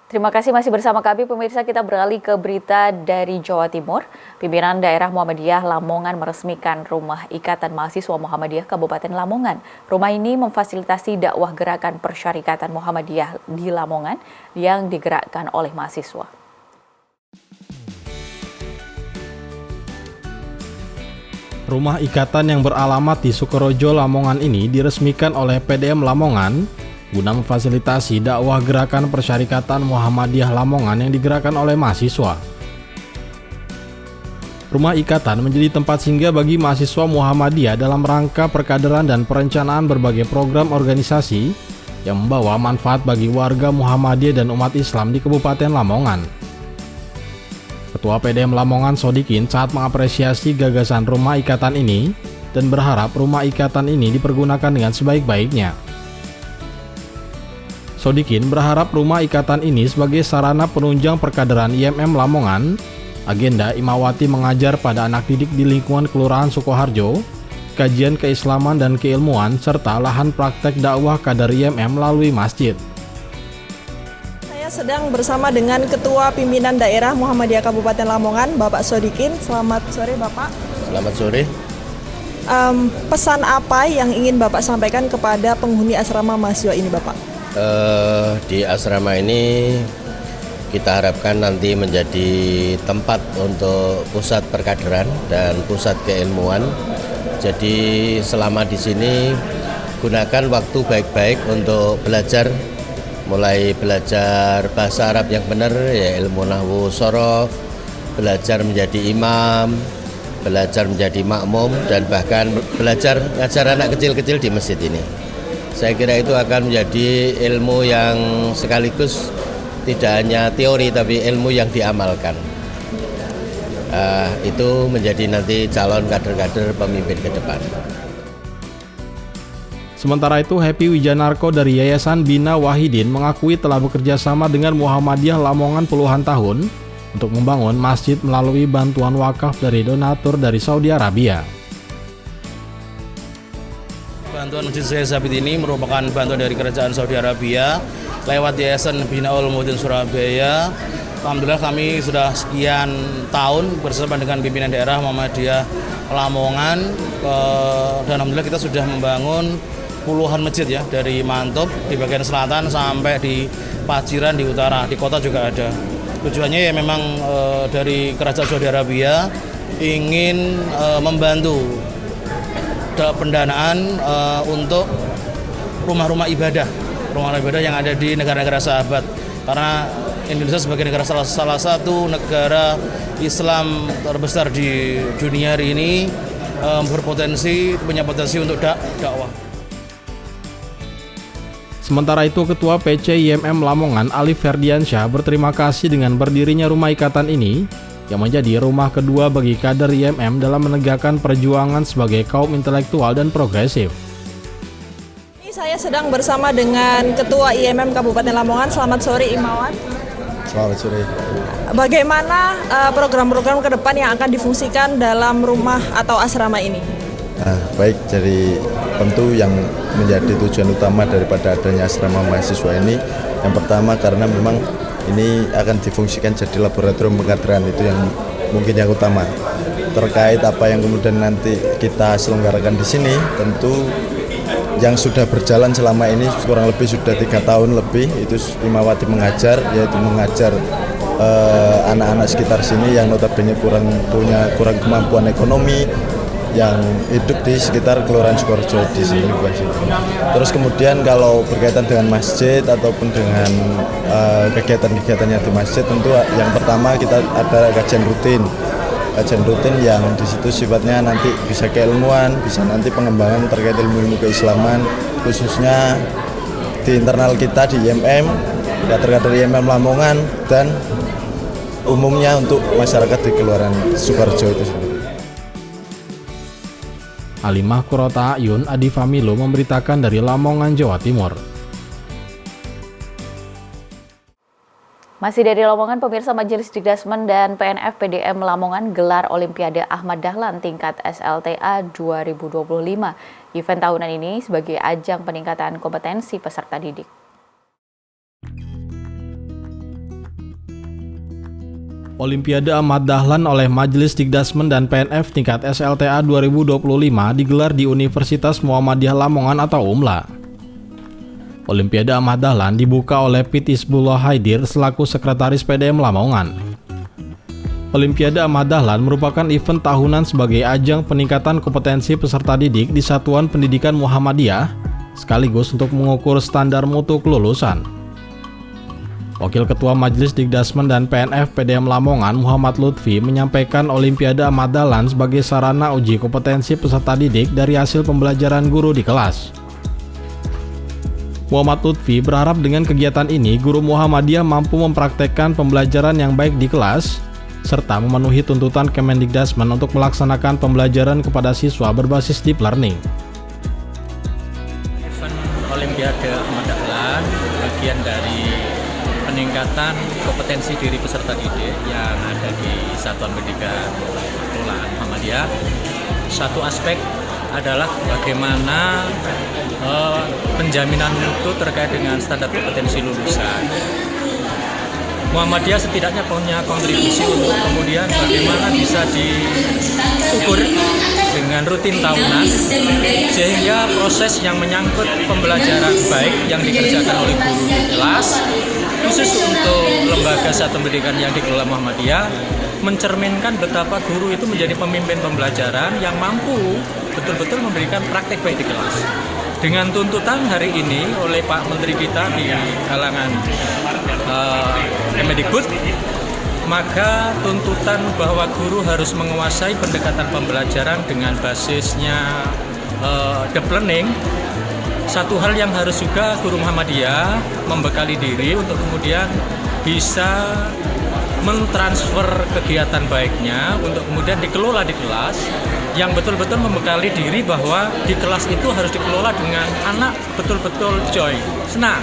Terima kasih masih bersama kami pemirsa. Kita beralih ke berita dari Jawa Timur. Pimpinan daerah Muhammadiyah Lamongan meresmikan Rumah Ikatan Mahasiswa Muhammadiyah Kabupaten Lamongan. Rumah ini memfasilitasi dakwah gerakan persyarikatan Muhammadiyah di Lamongan yang digerakkan oleh mahasiswa. Rumah ikatan yang beralamat di Sukorojo, Lamongan ini diresmikan oleh PDM Lamongan guna memfasilitasi dakwah gerakan persyarikatan Muhammadiyah Lamongan yang digerakkan oleh mahasiswa. Rumah ikatan menjadi tempat singgah bagi mahasiswa Muhammadiyah dalam rangka perkaderan dan perencanaan berbagai program organisasi yang membawa manfaat bagi warga Muhammadiyah dan umat Islam di Kabupaten Lamongan. Ketua PDM Lamongan Sodikin saat mengapresiasi gagasan rumah ikatan ini dan berharap rumah ikatan ini dipergunakan dengan sebaik-baiknya. Sodikin berharap rumah ikatan ini sebagai sarana penunjang perkaderan IMM Lamongan. Agenda Imawati mengajar pada anak didik di lingkungan Kelurahan Sukoharjo, kajian keislaman dan keilmuan, serta lahan praktek dakwah kader IMM melalui masjid. Saya sedang bersama dengan Ketua Pimpinan Daerah Muhammadiyah Kabupaten Lamongan, Bapak Sodikin. Selamat sore, Bapak. Selamat sore. Pesan apa yang ingin Bapak sampaikan kepada penghuni asrama mahasiswa ini, Bapak? Di asrama ini kita harapkan nanti menjadi tempat untuk pusat perkaderan dan pusat keilmuan. Jadi selama di sini gunakan waktu baik-baik untuk belajar, mulai belajar bahasa Arab yang benar, ya ilmu nahwu sorof, belajar menjadi imam, belajar menjadi makmum, dan bahkan belajar ngajar anak kecil-kecil di masjid ini. Saya kira itu akan menjadi ilmu yang sekaligus tidak hanya teori tapi ilmu yang diamalkan. Itu menjadi nanti calon kader-kader pemimpin ke depan. Sementara itu, Happy Wijanarko dari Yayasan Bina Wahidin mengakui telah bekerja sama dengan Muhammadiyah Lamongan puluhan tahun untuk membangun masjid melalui bantuan wakaf dari donatur dari Saudi Arabia. Bantuan Masjid Syekh Sabit ini merupakan bantuan dari Kerajaan Saudi Arabia lewat Yayasan Bina Ulumuddin Surabaya. Alhamdulillah kami sudah sekian tahun bersama dengan pimpinan daerah Muhammadiyah Lamongan dan alhamdulillah kita sudah membangun puluhan masjid ya, dari Mantub di bagian selatan sampai di Paciran di utara, di kota juga ada. Tujuannya ya memang dari Kerajaan Saudi Arabia ingin membantu pendanaan untuk rumah-rumah ibadah yang ada di negara-negara sahabat, karena Indonesia sebagai negara salah satu negara Islam terbesar di dunia hari ini punya potensi untuk dakwah. Sementara itu, Ketua PC IMM Lamongan Alif Ferdiansyah berterima kasih dengan berdirinya rumah ikatan ini yang menjadi rumah kedua bagi kader IMM dalam menegakkan perjuangan sebagai kaum intelektual dan progresif. Ini saya sedang bersama dengan Ketua IMM Kabupaten Lamongan. Selamat sore, Imawat. Selamat sore. Bagaimana program-program ke depan yang akan difungsikan dalam rumah atau asrama ini? Baik, jadi tentu yang menjadi tujuan utama daripada adanya asrama mahasiswa ini, yang pertama karena memang ini akan difungsikan jadi laboratorium pengkaderan, itu yang mungkin yang utama. Terkait apa yang kemudian nanti kita selenggarakan di sini, tentu yang sudah berjalan selama ini kurang lebih sudah 3 tahun lebih, itu Imawati mengajar, yaitu mengajar anak-anak sekitar sini yang notabene kurang kemampuan ekonomi, yang hidup di sekitar Kelurahan Sukoharjo di sini, bukan sini. Terus kemudian kalau berkaitan dengan masjid ataupun dengan kegiatan-kegiatan yang di masjid, tentu yang pertama kita ada kajian rutin yang di situ sifatnya nanti bisa keilmuan, bisa nanti pengembangan terkait ilmu-ilmu keislaman, khususnya di internal kita di IMM, kader-kader IMM Lamongan, dan umumnya untuk masyarakat di Kelurahan Sukoharjo itu sendiri. Alimah Kurota Ayun, Adi Familo memberitakan dari Lamongan, Jawa Timur. Masih dari Lamongan, pemirsa, Majelis Dikdasmen dan PNF PDM Lamongan gelar Olimpiade Ahmad Dahlan tingkat SLTA 2025. Event tahunan ini sebagai ajang peningkatan kompetensi peserta didik. Olimpiade Ahmad Dahlan oleh Majelis Dikdasmen dan PNF tingkat SLTA 2025 digelar di Universitas Muhammadiyah Lamongan atau UMLA. Olimpiade Ahmad Dahlan dibuka oleh Pit Isbullah Haidir selaku Sekretaris PDM Lamongan. Olimpiade Ahmad Dahlan merupakan event tahunan sebagai ajang peningkatan kompetensi peserta didik di Satuan Pendidikan Muhammadiyah, sekaligus untuk mengukur standar mutu kelulusan. Wakil Ketua Majelis Dikdasmen dan PNF PDM Lamongan Muhammad Lutfi menyampaikan Olimpiade Ahmad Dahlan sebagai sarana uji kompetensi peserta didik dari hasil pembelajaran guru di kelas. Muhammad Lutfi berharap dengan kegiatan ini guru Muhammadiyah mampu mempraktekkan pembelajaran yang baik di kelas serta memenuhi tuntutan Kemendikdasmen untuk melaksanakan pembelajaran kepada siswa berbasis deep learning. Event Olimpiade Ahmad Dahlan bagian dari peningkatan kompetensi diri peserta didik yang ada di Satuan Pendidikan Kelurahan Muhammadiyah. Satu aspek adalah bagaimana penjaminan mutu terkait dengan standar kompetensi lulusan. Muhammadiyah setidaknya punya kontribusi untuk kemudian bagaimana bisa diukur dengan rutin tahunan sehingga proses yang menyangkut pembelajaran baik yang dikerjakan oleh guru di kelas khusus untuk lembaga satuan pendidikan yang dikelola Muhammadiyah mencerminkan betapa guru itu menjadi pemimpin pembelajaran yang mampu betul-betul memberikan praktek baik di kelas. Dengan tuntutan hari ini oleh Pak Menteri kita di kalangan Kemendikbud, maka tuntutan bahwa guru harus menguasai pendekatan pembelajaran dengan basisnya deep learning. Satu hal yang harus juga guru Muhammadiyah membekali diri untuk kemudian bisa mentransfer kegiatan baiknya untuk kemudian dikelola di kelas yang betul-betul membekali diri bahwa di kelas itu harus dikelola dengan anak betul-betul joy, senang.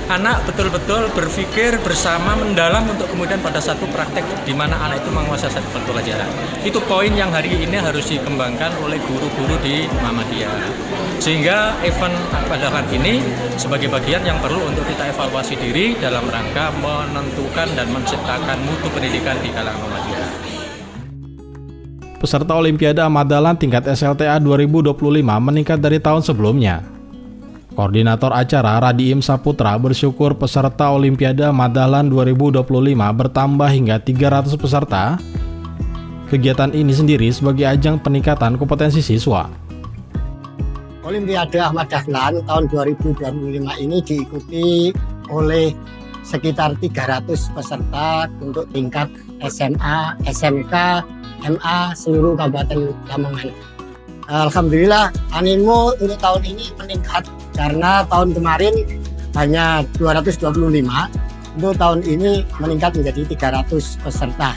Anak betul-betul berpikir bersama mendalam untuk kemudian pada satu praktek di mana anak itu menguasai satu pelajaran. Itu poin yang hari ini harus dikembangkan oleh guru-guru di Muhammadiyah. Sehingga event Ahmad Dahlan ini sebagai bagian yang perlu untuk kita evaluasi diri dalam rangka menentukan dan menciptakan mutu pendidikan di kalangan Muhammadiyah. Peserta Olimpiade Ahmad Dahlan tingkat SLTA 2025 meningkat dari tahun sebelumnya. Koordinator acara Radiim Saputra bersyukur peserta Olimpiade Ahmad Dahlan 2025 bertambah hingga 300 peserta. Kegiatan ini sendiri sebagai ajang peningkatan kompetensi siswa. Olimpiade Ahmad Dahlan tahun 2025 ini diikuti oleh sekitar 300 peserta untuk tingkat SMA, SMK, MA seluruh Kabupaten Lamongan. Alhamdulillah animo untuk tahun ini meningkat karena tahun kemarin hanya 225, untuk tahun ini meningkat menjadi 300 peserta.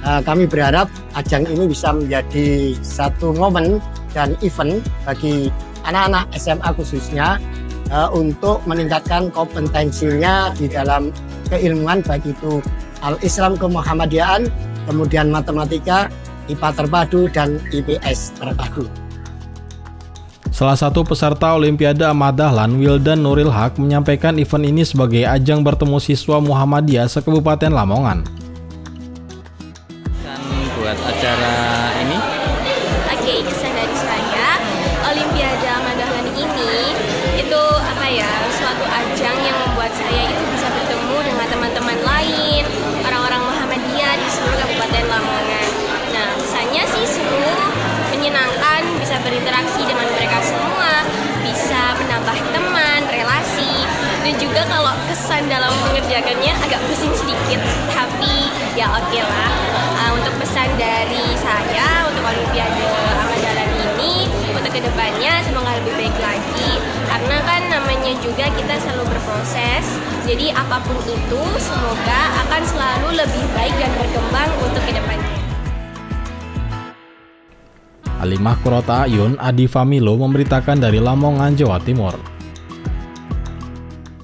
Kami berharap ajang ini bisa menjadi satu momen dan event bagi anak-anak SMA khususnya untuk meningkatkan kompetensinya di dalam keilmuan baik itu Al-Islam kemuhammadiyahan, kemudian matematika, IPA terpadu, dan IPS terpadu. Salah satu peserta Olimpiade Ahmad Dahlan, Wildan Nuril Haq, menyampaikan event ini sebagai ajang bertemu siswa Muhammadiyah se-Kabupaten Lamongan. Dan buat acara ini? Oke, kesan dari saya, Olimpiade Ahmad Dahlan ini itu suatu ajang yang membuat saya itu bisa bertemu dengan teman-teman lain, orang-orang Muhammadiyah di seluruh Kabupaten Lamongan. Nah, kesannya sih seru, menyenangkan, bisa berinteraksi dengan mereka semua, bisa menambah teman, relasi, dan juga kalau kesan dalam mengerjakannya agak pusing sedikit, tapi ya oke lah. Untuk pesan dari saya untuk Olimpiade Ahmad Dahlan ini, untuk kedepannya semoga lebih baik lagi, karena kan namanya juga kita selalu berproses, jadi apapun itu semoga akan selalu lebih baik dan berkembang untuk kedepannya. Alimah Kurota Ayun, Adi Familo memberitakan dari Lamongan, Jawa Timur.